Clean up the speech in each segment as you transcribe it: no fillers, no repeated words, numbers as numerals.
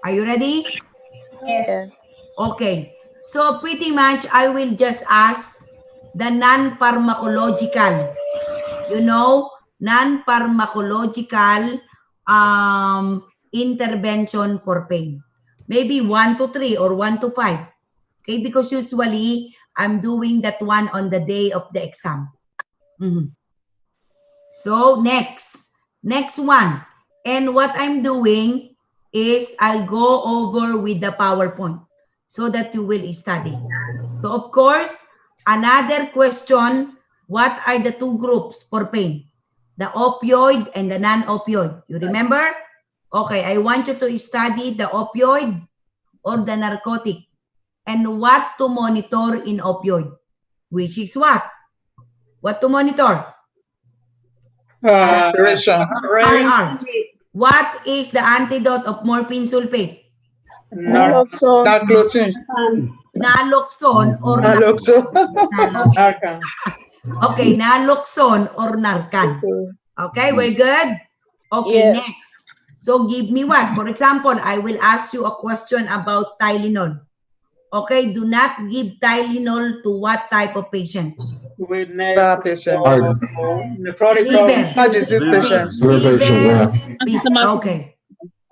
Are you ready? Yes. Okay. So pretty much I will just ask the non-pharmacological, non-pharmacological intervention for pain. Maybe 1 to 3 or 1 to 5. Okay, because usually I'm doing that one on the day of the exam. So next one. And what I'm doing is I'll go over with the PowerPoint so that you will study. So of course, another question, what are the two groups for pain? The opioid and the non-opioid. You remember? Okay, I want you to study the opioid or the narcotic and what to monitor in opioid. Which is what? What to monitor? Respiration. RR. What is the antidote of morphine sulfate? Naloxone. Narcotin. Naloxone or Naloxone. Narcan. Okay, naloxone or Narcan. Okay, very good. Okay, Yes. next. So give me what? For example, I will ask you a question about Tylenol. Okay, do not give Tylenol to what type of patient? With That patient. nephrotic Liver. Heart disease patient. Liver. Yeah. Okay.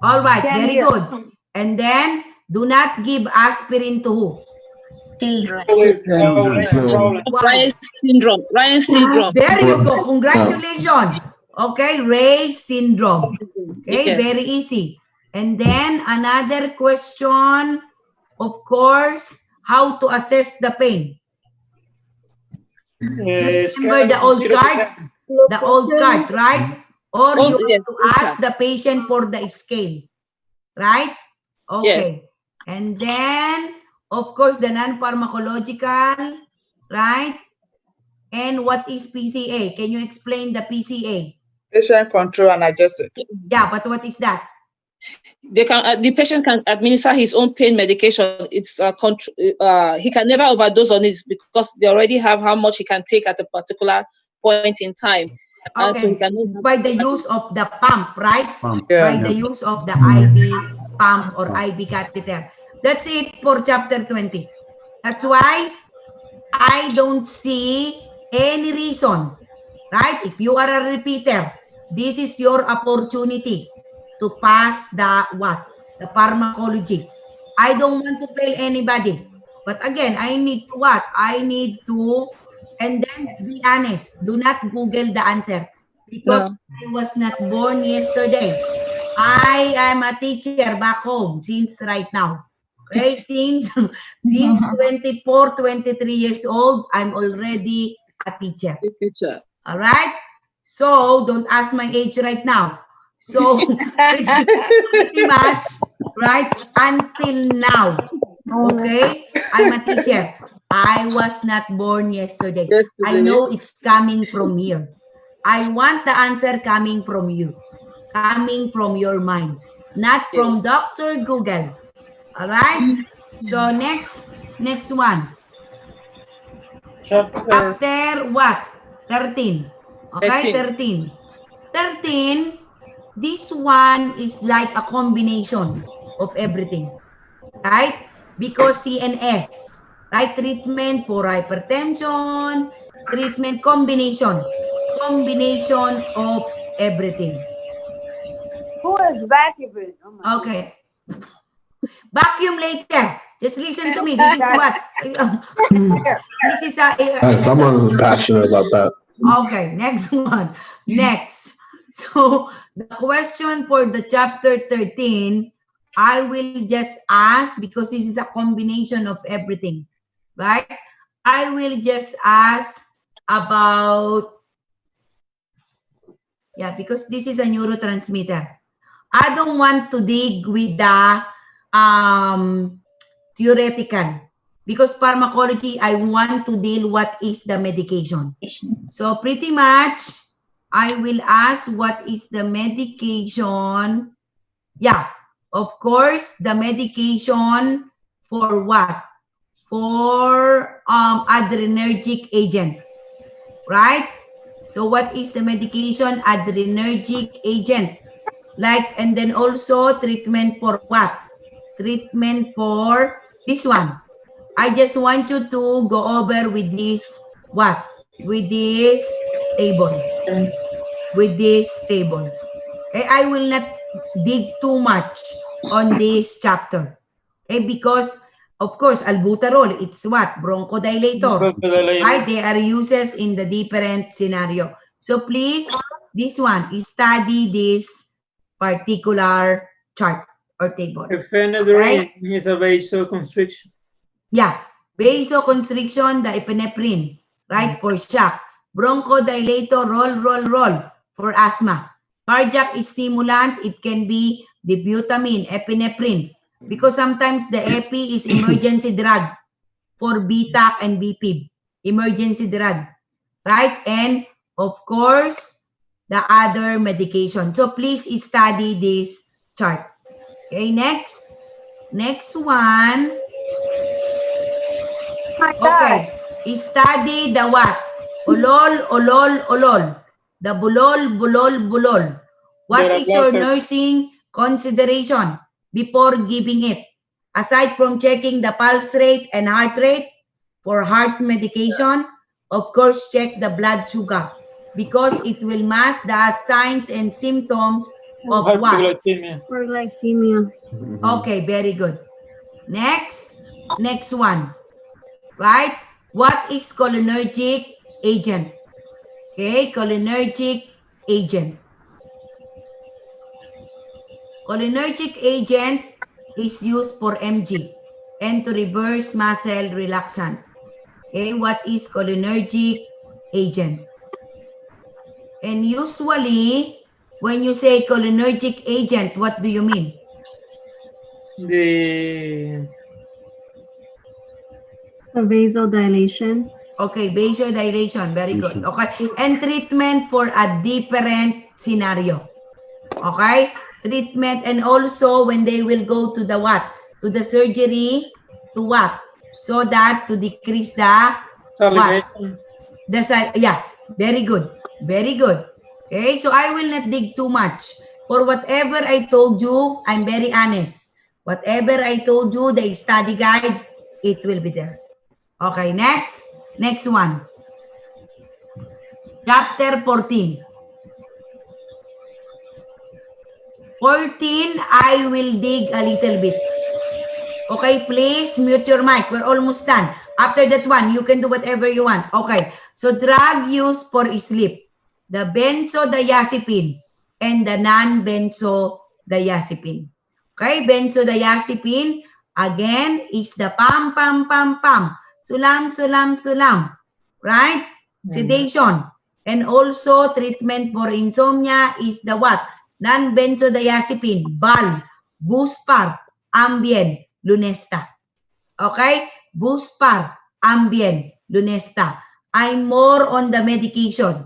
All right, very good. And then, do not give aspirin to who? Children. Why? Ryan syndrome. There you go. Congratulations. Okay, Ray syndrome. Okay, Yes. very easy. And then another question, of course, how to assess the pain. Remember the old card? The old card, right? Or you have to ask the patient for the scale, right? Okay. And then, of course, the non-pharmacological, right? And what is PCA? Can you explain the PCA? Patient control analgesic. Yeah, but what is that? The patient can administer his own pain medication. He can never overdose on it because they already have how much he can take at a particular point in time. And so he Okay. can By the use of the pump, right? Yeah. By the use of the IV pump or IV catheter. That's it for chapter 20. That's why I don't see any reason, right? If you are a repeater, this is your opportunity to pass the what? The pharmacology. I don't want to fail anybody. But again, I need to what? I need to, and then be honest. Do not Google the answer. Because I was not born yesterday. I am a teacher back home since right now. Okay, since 24, 23 years old, I'm already a teacher. All right? So, don't ask my age right now. So, pretty much, right, until now, okay, I'm a teacher. I was not born yesterday. I know it's coming from here. I want the answer coming from you, coming from your mind, not from Dr. Google. All right? So, next one. Chapter what? 13. Okay, 13. 13, this one is like a combination of everything, right? Because CNS, right? Treatment for hypertension, treatment combination of everything. Who is vacuuming? Oh my Okay. Vacuum later. Just listen to me. This is what? This is Someone's passionate about that. Okay, next one. Next. So, the question for the chapter 13, I will just ask, because this is a combination of everything, right? I will just ask about, yeah, because this is a neurotransmitter. I don't want to dig with the theoretical, because pharmacology, I want to deal what is the medication. So pretty much, I will ask what is the medication. Yeah, of course, the medication for what? For adrenergic agent, right? So what is the medication? Adrenergic agent. Like, and then also treatment for what? treatment for this one. I just want you to go over with this, what? With this table. With this table. Okay, I will not dig too much on this chapter. Okay, because, of course, albuterol, it's what? Bronchodilator. Right? They are uses in the different scenario. So please, this one, study this particular chart or table. Ephedrine is a vasoconstriction. Yeah, vasoconstriction, the epinephrine, right, for shock. Bronchodilator, roll, for asthma. Cardiac stimulant, it can be the butamine, epinephrine, because sometimes the epi is emergency drug for BTAC and BPIB, emergency drug, right? And of course, the other medication. So please study this chart. Okay, next one. My God. Okay, study the what? Olol. The bulol. What is your nursing consideration before giving it? Aside from checking the pulse rate and heart rate for heart medication, of course, check the blood sugar because it will mask the signs and symptoms of what? Hyperglycemia. Okay, very good. Next one. Right? What is cholinergic agent? Okay, cholinergic agent. Cholinergic agent is used for MG and to reverse muscle relaxant. Okay, what is cholinergic agent? And usually, when you say cholinergic agent, what do you mean? The vasodilation. Okay, vasodilation. Very good. Okay. And treatment for a different scenario. Okay? Treatment, and also when they will go to the what? To the surgery, to what? So that to decrease the salivation. what? Yeah, very good. Very good. Okay, so I will not dig too much. For whatever I told you, I'm very honest. Whatever I told you, the study guide, it will be there. Okay, next one. Chapter 14. 14, I will dig a little bit. Okay, please mute your mic. We're almost done. After that one, you can do whatever you want. Okay, so drug use for sleep. The benzodiazepine and the non-benzodiazepine. Okay, benzodiazepine, again, is the pam. Sulam. Right? Sedation. And also, treatment for insomnia is the what? Non-benzodiazepine, Bal, Buspar, Ambien, Lunesta. Okay? Buspar, Ambien, Lunesta. I'm more on the medication.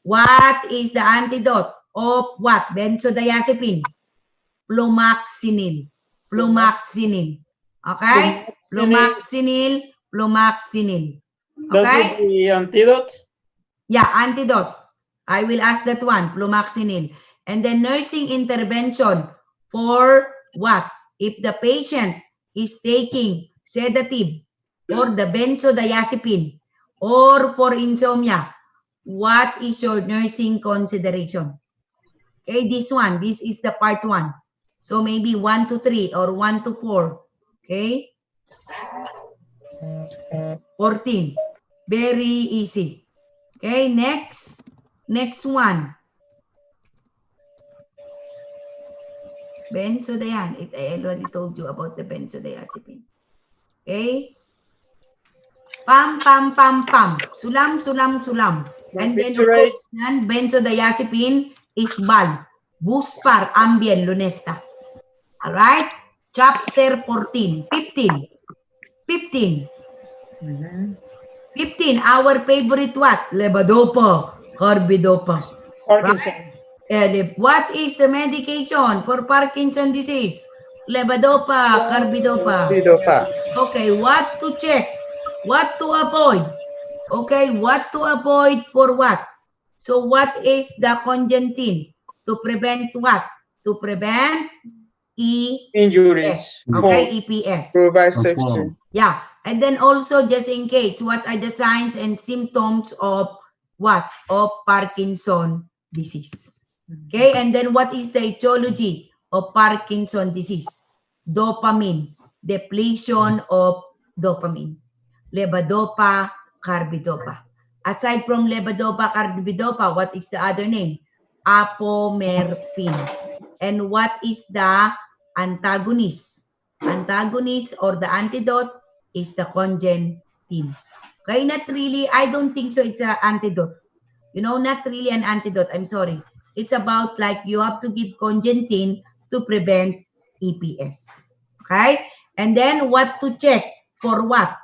What is the antidote of what? Benzodiazepine. Flumaxinil. Okay? Flumaxinil. That's Okay? the antidote. Yeah, antidote. I will ask that one, flumaxinil. And then nursing intervention for what? If the patient is taking sedative or the benzodiazepine or for insomnia, what is your nursing consideration? Okay, this is the part 1. So maybe 1 to 3 or 1 to 4. Okay? 14. Very easy. Okay, next one. Benzodiazepine. I already told you about the benzodiazepine. Okay? Pam. Sulam. And then, of course, benzodiazepine is Bal, Buspar, Ambien, Lunesta. All right? Chapter 14. 15. 15, our favorite what? Levodopa, carbidopa. Parkinson. What is the medication for Parkinson disease? Levodopa, carbidopa. Levodopa. Okay, what to check? What to avoid? Okay, what to avoid for what? So what is the congentin? To prevent what? To prevent Injuries. Okay, EPS. Provide safety. Yeah. And then also, just in case, what are the signs and symptoms of what? Of Parkinson disease. Okay, and then what is the etiology of Parkinson disease? Dopamine, depletion of dopamine. Levodopa, carbidopa. Aside from levodopa, carbidopa, what is the other name? Apomorphine. And what is the antagonist? Antagonist or the antidote is the congentin. Okay, not really. I don't think so. It's an antidote. You know, not really an antidote. I'm sorry. It's about like you have to give congentin to prevent EPS. Okay? And then what to check for what?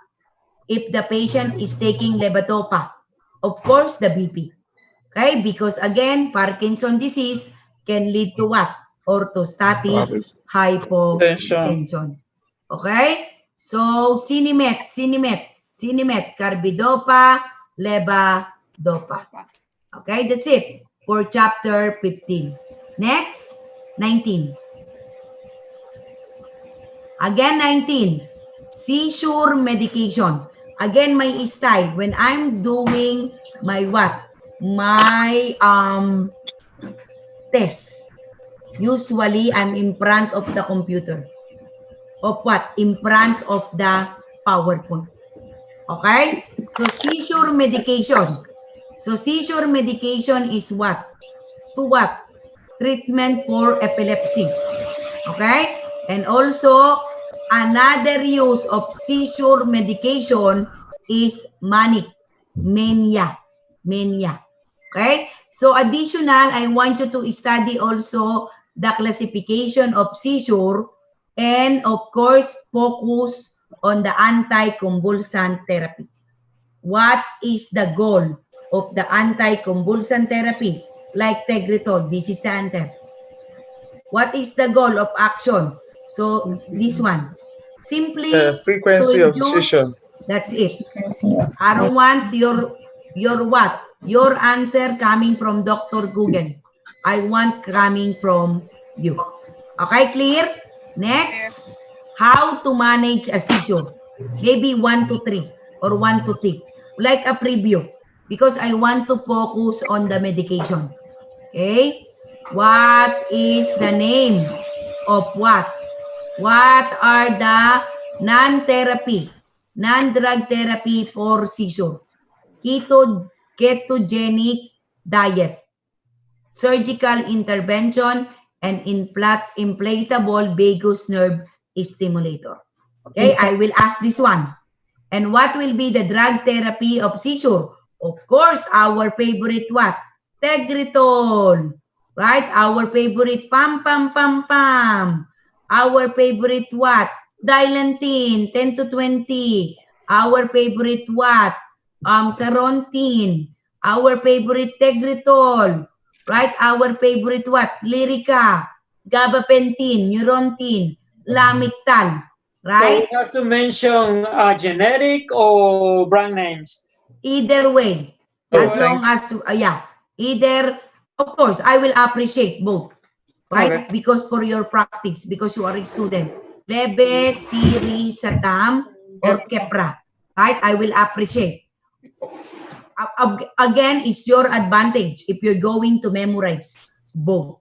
If the patient is taking levodopa. Of course, the BP. Okay? Because again, Parkinson disease can lead to what? Orthostatic hypotension. Okay? So, Cinemet, carbidopa, levodopa. Okay, that's it for chapter 15. Next, 19. Again, 19. Seizure medication. Again, my style. When I'm doing my what? My test. Usually, I'm in front of the computer. Of what? In front of the PowerPoint. Okay? So, seizure medication. So, seizure medication is what? To what? Treatment for epilepsy. Okay? And also, another use of seizure medication is manic. Mania. Okay? So, additional, I want you to study also the classification of seizure and, of course, focus on the anticonvulsant therapy. What is the goal of the anticonvulsant therapy? Like Tegretol, this is the answer. What is the goal of action? So, this one. Simply The frequency to of reduce, seizure. that's it. I don't want your what? Your answer coming from Dr. Google. I want coming from you. Okay, clear? Next, how to manage a seizure. Maybe 1 to 3 or 1 to 3. Like a preview. Because I want to focus on the medication. Okay? What is the name of what? What are the non-therapy, non-drug therapy for seizure? Ketogenic diet, surgical intervention, and inflatable vagus nerve stimulator. Okay, I will ask this one. And what will be the drug therapy of seizure? Of course, our favorite what? Tegretol. Right? Our favorite pam. Our favorite what? Dilantin, 10 to 20. Our favorite what? Sarontin. Our favorite Tegretol. Right? Our favorite what? Lyrica, gabapentin, neurontin, lamictal. Right? So we have to mention generic or brand names. Either way. As long as, either, of course, I will appreciate both. Right? Okay. Because for your practice, because you are a student. Levetiracetam or Keppra. Right? I will appreciate. Again, it's your advantage if you're going to memorize both.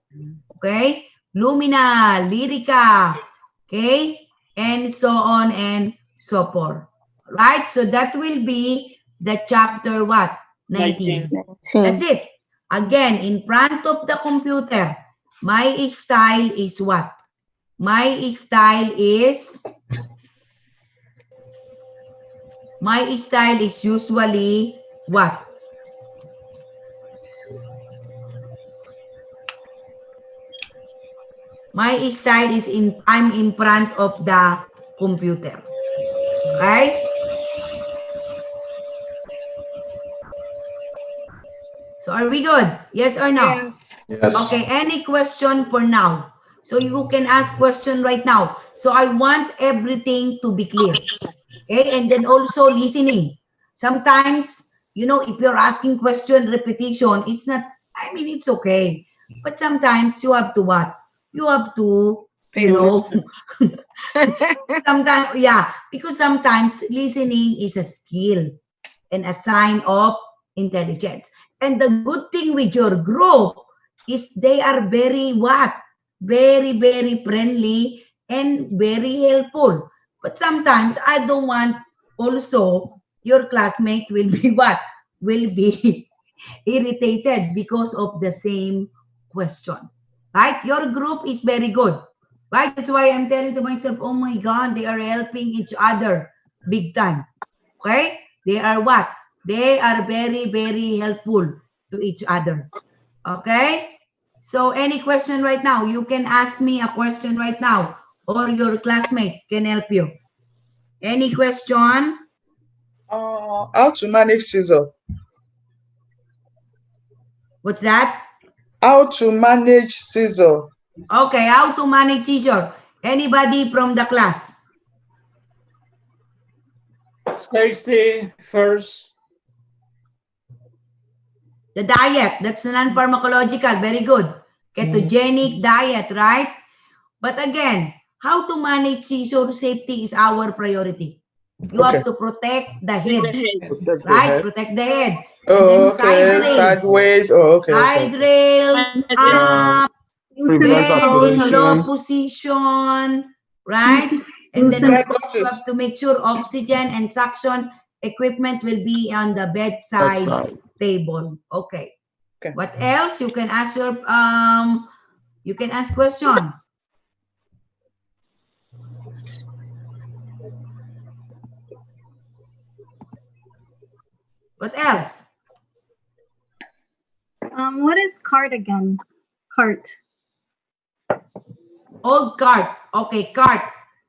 Okay? Lumina, Lyrica, okay? And so on and so forth. Right? So that will be the chapter what? 19. That's it. Again, in front of the computer, my style is what? My style is usually what? My style is I'm in front of the computer. Okay? So are we good? Yes or no? Yes. Okay, any question for now? So you can ask question right now. So I want everything to be clear. Okay, and then also listening. Sometimes, you know, if you're asking question, repetition, it's not, I mean, it's okay. But sometimes you have to what? You have to you know. Sometimes, yeah, because sometimes listening is a skill and a sign of intelligence. And the good thing with your group is they are very what? Very, very friendly and very helpful. But sometimes I don't want also your classmate will be what? Will be irritated because of the same question. Right? Your group is very good. Right? That's why I'm telling to myself, oh my God, they are helping each other big time. Okay? They are what? They are very, very helpful to each other. Okay? So any question right now, you can ask me a question right now or your classmate can help you. Any question? How to manage scissor? What's that? How to manage scissor? Okay, how to manage seizure? Anybody from the class? Safety first. The diet, that's non-pharmacological, very good. Ketogenic diet, right? But again, how to manage seizure safety is our priority. You have to protect the head, Protect the right? head. Protect the head. Oh, and then okay. side rails. Sideways. Oh, okay. Side rails, up, Prevents bend in low aspiration. position, right? And then I of course, got you it. have to make sure oxygen and suction equipment will be on the bedside Outside. table. Okay. Okay. What else? You can ask your you can ask question. What else? What is cart again? Cart. Old cart. Okay, cart.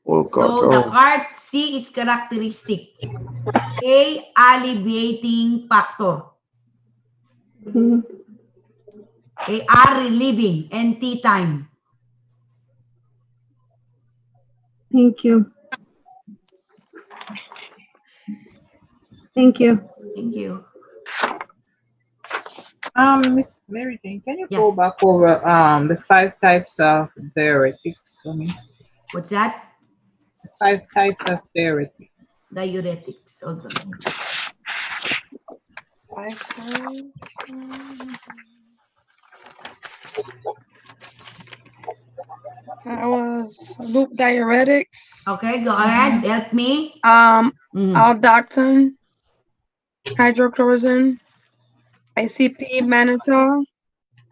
Oh God. So the Oh. cart C is characteristic. A, alleviating factor. Mhm. A, R, relieving. And T, time. Thank you. Thank you. Thank you. Miss Mary Jane, can you Yeah. go back over the 5 types of diuretics for me? What's that? 5 types of diuretics. Diuretics. Hold on. That was loop diuretics, Okay, go ahead. Help me. Mhm. aldactone, hydrochloroquine, ICP, mannitol,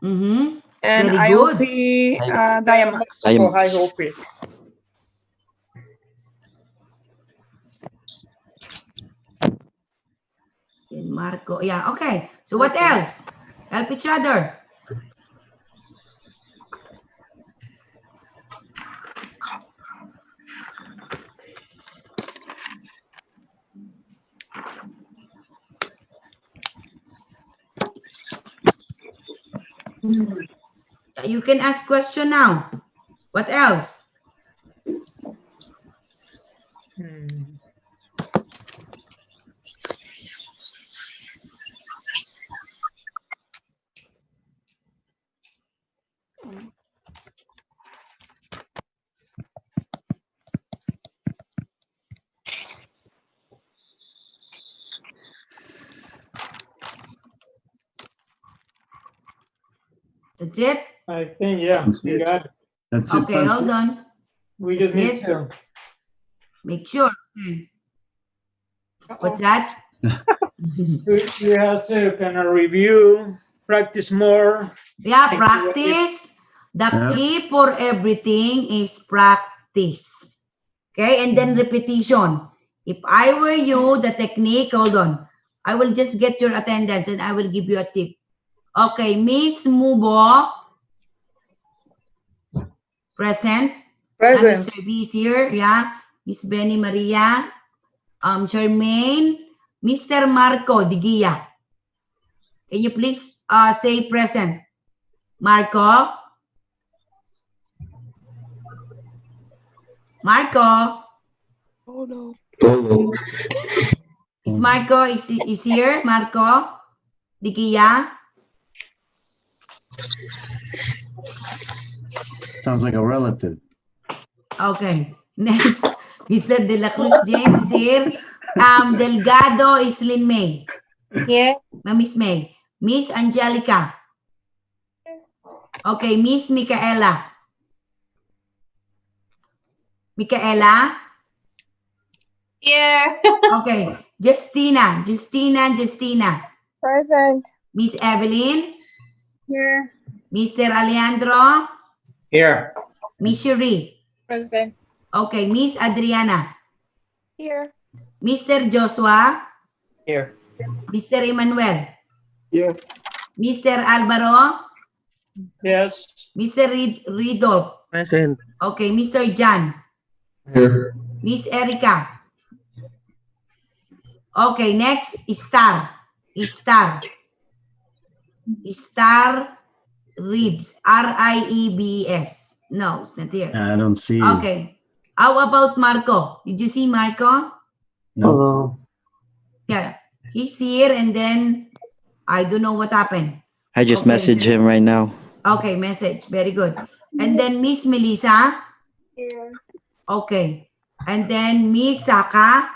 Mm-hmm. and Very IOP, good. Diamox. For high hope. And Marco. Yeah, okay. So what else? Help each other. You can ask question now. What else? That's it? I think, yeah, That's you it. got it. That's it. Okay, hold on. We just That's need it. to. Make sure. Okay. What's that? You have to kind of review, practice more. Yeah, practice. The Yeah. key for everything is practice. Okay, and then repetition. If I were you, the technique, hold on. I will just get your attendance and I will give you a tip. Okay, Miss Mubo. Present. Present. Mr. B is here. Yeah. Miss Benny Maria. Charmaine. Mr. Marco Digia. Can you please say present? Marco? Marco? Oh no. Oh. Is Marco is here? Marco? Digia? Sounds like a relative. Okay. Next, Mr. De La Cruz James is here. Delgado is Lynn May. Here. Miss May. Miss Angelica. Okay, Miss Micaela. Micaela? Here. Okay. Justina. Present. Miss Evelyn. Here. Mr. Alejandro. Here. Miss Cherie. Present. Okay, Miss Adriana. Here. Mr. Joshua. Here. Mr. Emmanuel. Yeah. Mr. Alvaro. Yes. Mr. Ridolf. Present. Okay, Mr. John. Here. Miss Erica. Okay, next is Star. Star Reeves. R-I-E-B-E-S. No, it's not here. I don't see. Okay. How about Marco? Did you see Marco? No. Yeah. He's here and then I don't know what happened. I just Okay. messaged him right now. Okay, message. Very good. And then Miss Melissa. Here. Okay. And then Miss Saka.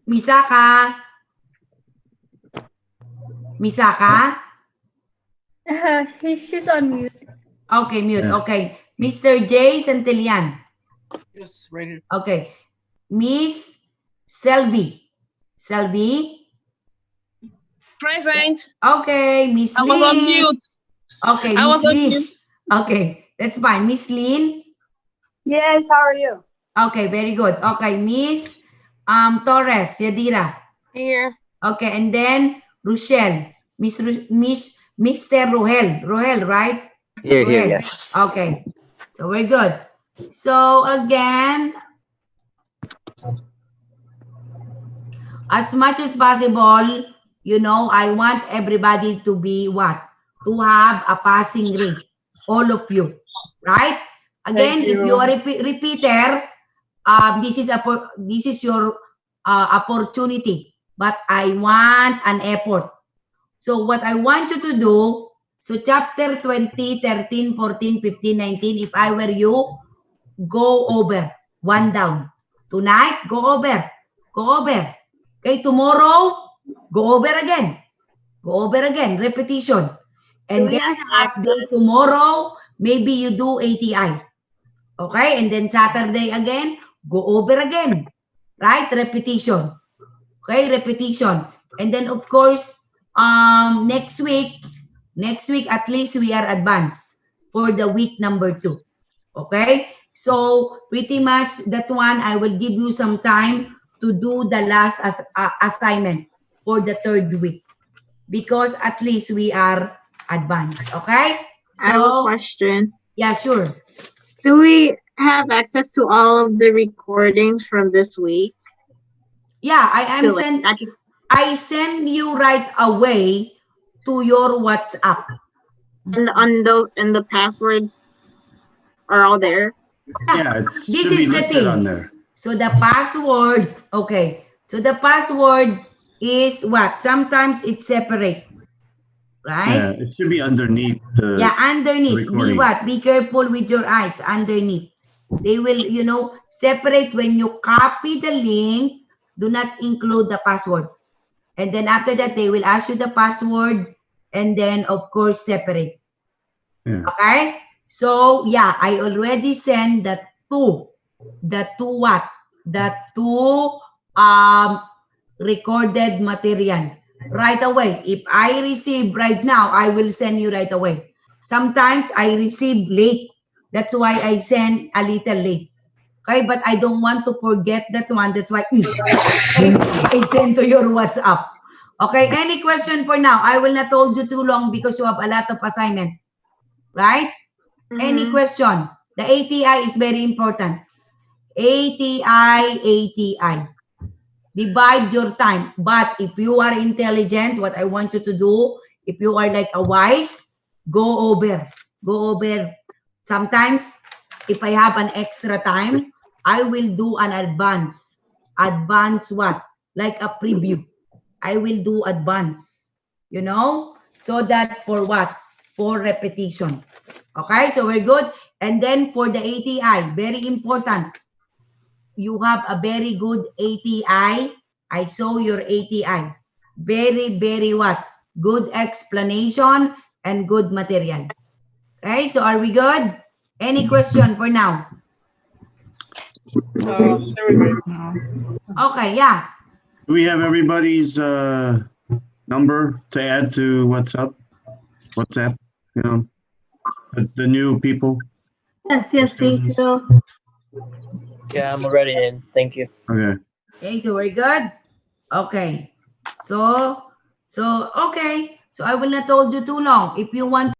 Misaka. She's on mute. Okay, mute. Yeah. Okay. Mr. J. Santillan. Yes, right here. Okay. Miss Selby. Present. Okay. Miss I was on Lynn. mute. Okay, I Miss was on Lynn. mute. Okay, that's fine. Miss Lynn. Yes, how are you? Okay, very good. Okay, Miss Torres, Yadira. Here. Okay, and then Rochelle. Mr. Rohel, right? Here, Rohel. yes. Okay, so we're good. So again, as much as possible, you know, I want everybody to be what? To have a passing rate. All of you, right? Again, Thank if you are a repeater, this is your opportunity. But I want an effort. So what I want you to do, so chapter 20, 13, 14, 15, 19, if I were you, go over. One down. Tonight, go over. Okay, tomorrow, go over again. Repetition. And Do we then have update tomorrow, maybe you do ATI. Okay, and then Saturday again, go over again. Right? Repetition. Okay, repetition. And then of course, next week at least we are advanced for the week number 2. Okay? So pretty much that one, I will give you some time to do the last assignment for the 3rd week. Because at least we are advanced. Okay? I have a question. Yeah, sure. Do we have access to all of the recordings from this week? Yeah, I send you right away to your WhatsApp. And the passwords are all there. Yeah, it This should be is the listed thing. on there. So the password, okay. So the password is what? Sometimes it's separate. Right? Yeah, it should be underneath the. Yeah, underneath. Be recording. what? Be careful with your eyes. Underneath. They will, you know, separate when you copy the link. Do not include the password. And then after that, they will ask you the password. And then, of course, separate. Yeah. Okay? So, yeah, I already sent the two what? The 2 recorded material. Right away. If I receive right now, I will send you right away. Sometimes I receive late. That's why I send a little late. Okay, but I don't want to forget that one. That's why I send to your WhatsApp. Okay, any question for now? I will not hold you too long because you have a lot of assignment. Right? Any question? The ATI is very important. ATI. Divide your time. But if you are intelligent, what I want you to do, if you are like a wise, go over. Sometimes, if I have an extra time, I will do an advance. Advance what? Like a preview. I will do advance. You know? So that for what? For repetition. Okay? So we're good. And then for the ATI, very important. You have a very good ATI. I saw your ATI. Very, very what? Good explanation and good material. Okay, so are we good? Any question for now? Very good. No. Okay, yeah. Do we have everybody's number to add to WhatsApp? You know, the new people. Yes, yes, thank you. Yeah, I'm already in. Thank you. Okay. Okay, so we're good. Okay. So okay. So I will not hold you too long. If you want